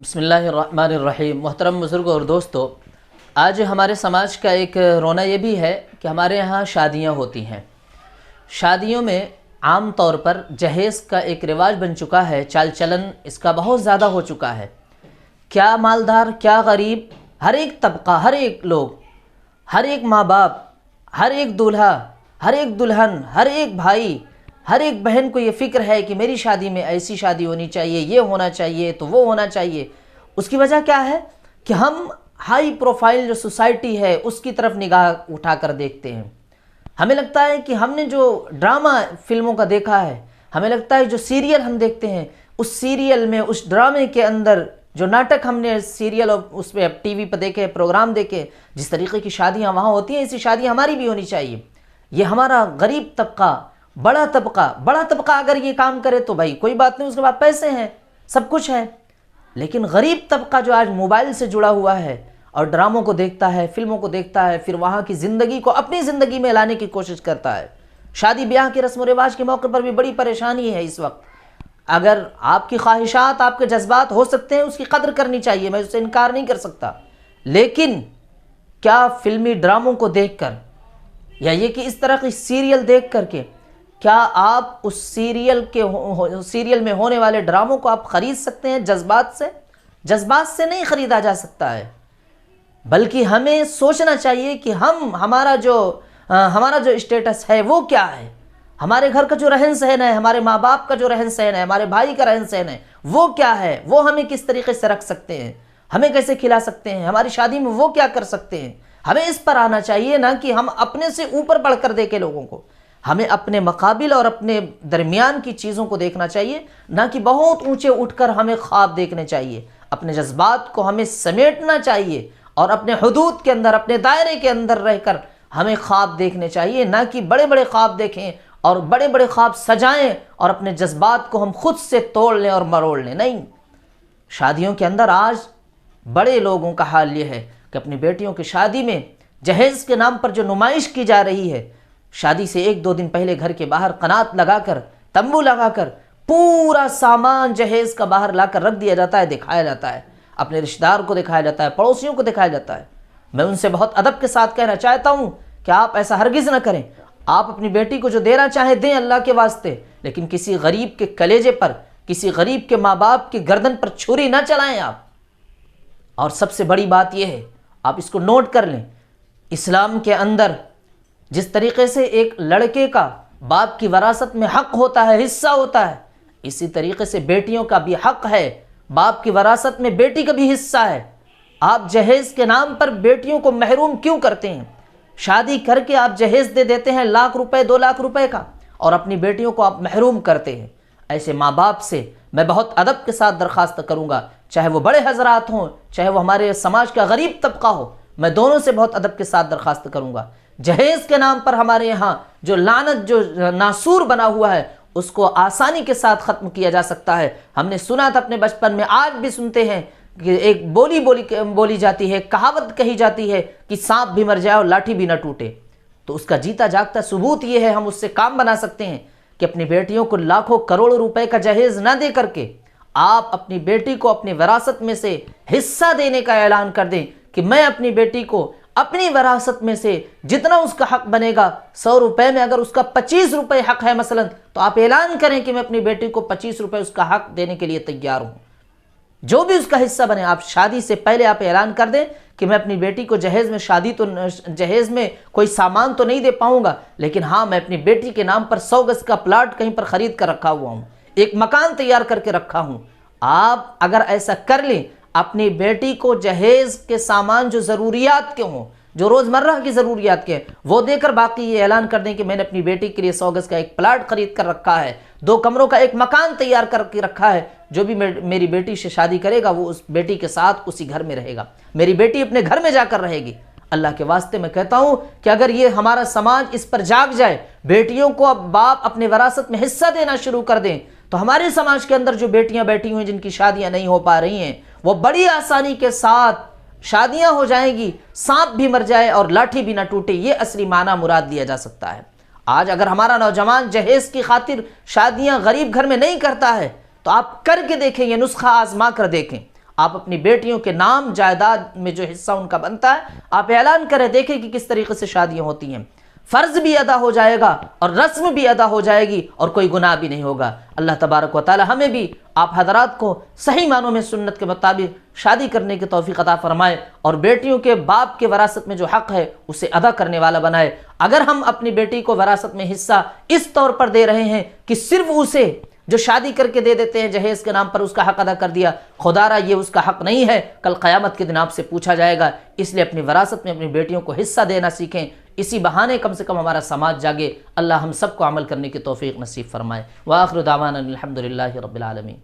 बिस्मिल्लाहिर्रहमानिर्रहीम। मोहतरम बुज़ुर्ग और दोस्तों, आज हमारे समाज का एक रोना ये भी है कि हमारे यहाँ शादियाँ होती हैं। शादियों में आम तौर पर जहेज़ का एक रिवाज बन चुका है, चाल चलन इसका बहुत ज़्यादा हो चुका है। क्या मालदार, क्या गरीब, हर एक तबका, हर एक लोग, हर एक माँ बाप, हर एक दूल्हा, हर एक दुल्हन, हर एक भाई, हर एक बहन को ये फ़िक्र है कि मेरी शादी में ऐसी शादी होनी चाहिए, ये होना चाहिए तो वो होना चाहिए। उसकी वजह क्या है कि हम हाई प्रोफाइल जो सोसाइटी है उसकी तरफ निगाह उठाकर देखते हैं। हमें लगता है कि हमने जो ड्रामा फिल्मों का देखा है, हमें लगता है जो सीरियल हम देखते हैं, उस सीरियल में, उस ड्रामे के अंदर जो नाटक हमने सीरियल और उस पर टीवी पर देखे, प्रोग्राम देखे, जिस तरीके की शादियाँ वहाँ होती हैं, ऐसी शादियाँ हमारी भी होनी चाहिए। ये हमारा गरीब तबका, बड़ा तबका अगर ये काम करे तो भाई कोई बात नहीं, उसके बाद पैसे हैं, सब कुछ है। लेकिन गरीब तबका जो आज मोबाइल से जुड़ा हुआ है और ड्रामों को देखता है, फिल्मों को देखता है, फिर वहाँ की ज़िंदगी को अपनी ज़िंदगी में लाने की कोशिश करता है। शादी ब्याह के रस्म व रिवाज के मौके पर भी बड़ी परेशानी है इस वक्त। अगर आपकी ख्वाहिशात, आपके जज्बात हो सकते हैं, उसकी कदर करनी चाहिए, मैं उससे इनकार नहीं कर सकता। लेकिन क्या फिल्मी ड्रामों को देखकर या ये कि इस तरह की सीरियल देख करके क्या आप उस सीरियल में होने वाले ड्रामों को आप ख़रीद सकते हैं? जज्बात से नहीं ख़रीदा जा सकता है, बल्कि हमें सोचना चाहिए कि हमारा जो स्टेटस है वो क्या है, हमारे घर का जो रहन सहन है, हमारे माँ बाप का जो रहन सहन है, हमारे भाई का रहन सहन है, वो क्या है, वो हमें किस तरीके से रख सकते हैं, हमें कैसे खिला सकते हैं, हमारी शादी में वो क्या कर सकते हैं। हमें इस पर आना चाहिए, ना कि हम अपने से ऊपर बढ़कर देखें लोगों को। हमें अपने मकाबिल और अपने दरमियान की चीज़ों को देखना चाहिए, ना कि बहुत ऊंचे उठकर हमें ख्वाब देखने चाहिए। अपने जज्बात को हमें समेटना चाहिए और अपने हुदूद के अंदर, अपने दायरे के अंदर रहकर हमें ख्वाब देखने चाहिए, ना कि बड़े बड़े ख्वाब देखें और बड़े बड़े ख्वाब सजाएं और अपने जज्बात को हम खुद से तोड़ लें और मरोड़ लें। नहीं, शादियों के अंदर आज बड़े लोगों का हाल ये है कि अपनी बेटियों की शादी में जहेज़ के नाम पर जो नुमाइश की जा रही है, शादी से एक दो दिन पहले घर के बाहर कनात लगाकर, तंबू लगाकर पूरा सामान जहेज़ का बाहर लाकर रख दिया जाता है, दिखाया जाता है, अपने रिश्तेदार को दिखाया जाता है, पड़ोसियों को दिखाया जाता है। मैं उनसे बहुत अदब के साथ कहना चाहता हूँ कि आप ऐसा हरगिज़ ना करें। आप अपनी बेटी को जो देना चाहें दें अल्लाह के वास्ते, लेकिन किसी गरीब के कलेजे पर, किसी गरीब के माँ बाप की गर्दन पर छुरी ना चलाएं आप। और सबसे बड़ी बात यह है, आप इसको नोट कर लें, इस्लाम के अंदर जिस तरीके से एक लड़के का बाप की वरासत में हक होता है, हिस्सा होता है, इसी तरीके से बेटियों का भी हक है, बाप की वरासत में बेटी का भी हिस्सा है। आप जहेज़ के नाम पर बेटियों को महरूम क्यों करते हैं? शादी करके आप जहेज़ दे देते हैं लाख रुपए, 2 लाख रुपए का, और अपनी बेटियों को आप महरूम करते हैं। ऐसे माँ बाप से मैं बहुत अदब के साथ दरख्वास्त करूँगा, चाहे वो बड़े हजरात हों, चाहे वो हमारे समाज का गरीब तबका हो, मैं दोनों से बहुत अदब के साथ दरख्वास्त करूँगा। जहेज़ के नाम पर हमारे यहाँ जो लानत, जो नासूर बना हुआ है, उसको आसानी के साथ ख़त्म किया जा सकता है। हमने सुना था अपने बचपन में, आज भी सुनते हैं कि एक बोली जाती है, कहावत कही जाती है कि सांप भी मर जाए और लाठी भी न टूटे। तो उसका जीता जागता सबूत ये है, हम उससे काम बना सकते हैं कि अपनी बेटियों को लाखों करोड़ों रुपए का जहेज़ ना दे करके आप अपनी बेटी को अपनी विरासत में से हिस्सा देने का ऐलान कर दें कि मैं अपनी बेटी को अपनी विरासत में से जितना उसका हक बनेगा, 100 रुपए में अगर उसका 25 रुपए हक है मसलन, तो आप ऐलान करें कि मैं अपनी बेटी को 25 रुपए उसका हक देने के लिए तैयार हूँ। जो भी उसका हिस्सा बने, आप शादी से पहले आप ऐलान कर दें कि मैं अपनी बेटी को जहेज़ में कोई सामान तो नहीं दे पाऊंगा, लेकिन हाँ, मैं अपनी बेटी के नाम पर 100 गज का प्लाट कहीं पर खरीद कर रखा हुआ हूँ, एक मकान तैयार करके रखा हूँ। आप अगर ऐसा कर लें, अपनी बेटी को जहेज़ के सामान जो ज़रूरियात के हों, जो रोज़मर्रा की ज़रूरियात के, वो देकर बाकी ये ऐलान कर दें कि मैंने अपनी बेटी के लिए 100 गज का एक प्लाट खरीद कर रखा है, 2 कमरों का एक मकान तैयार करके रखा है। जो भी मेरी बेटी से शादी करेगा वो उस बेटी के साथ उसी घर में रहेगा, मेरी बेटी अपने घर में जाकर रहेगी। अल्लाह के वास्ते मैं कहता हूँ कि अगर ये हमारा समाज इस पर जाग जाए, बेटियों को अब बाप अपने विरासत में हिस्सा देना शुरू कर दें, तो हमारे समाज के अंदर जो बेटियां बैठी हुई हैं, जिनकी शादियां नहीं हो पा रही हैं, वो बड़ी आसानी के साथ शादियां हो जाएंगी, सांप भी मर जाए और लाठी भी ना टूटे, ये असली माना मुराद लिया जा सकता है। आज अगर हमारा नौजवान जहेज़ की खातिर शादियां गरीब घर में नहीं करता है, तो आप करके देखें, ये नुस्खा आजमा कर देखें। आप अपनी बेटियों के नाम जायदाद में जो हिस्सा उनका बनता है आप ऐलान करें। देखें कि किस तरीके से शादियां होती हैं। फ़र्ज भी अदा हो जाएगा और रस्म भी अदा हो जाएगी और कोई गुनाह भी नहीं होगा। अल्लाह तबारक व तआला हमें भी आप हजरात को सही मानों में सुन्नत के मुताबिक शादी करने की तौफीक अता फरमाए और बेटियों के बाप के वरासत में जो हक़ है उसे अदा करने वाला बनाए। अगर हम अपनी बेटी को वरासत में हिस्सा इस तौर पर दे रहे हैं कि सिर्फ उसे जो शादी करके दे देते हैं जहेज़ के नाम पर उसका हक़ अदा कर दिया, खुदारा ये उसका हक़ नहीं है, कल क़यामत के दिन आपसे पूछा जाएगा। इसलिए अपनी वरासत में अपनी बेटियों को हिस्सा देना सीखें। इसी बहाने कम से कम हमारा समाज जागे। अल्लाह हम सबको अमल करने की तौफीक नसीब फरमाए। व आखिर दावाना अल्हम्दुलिल्लाहि रब्बिल आलमीन।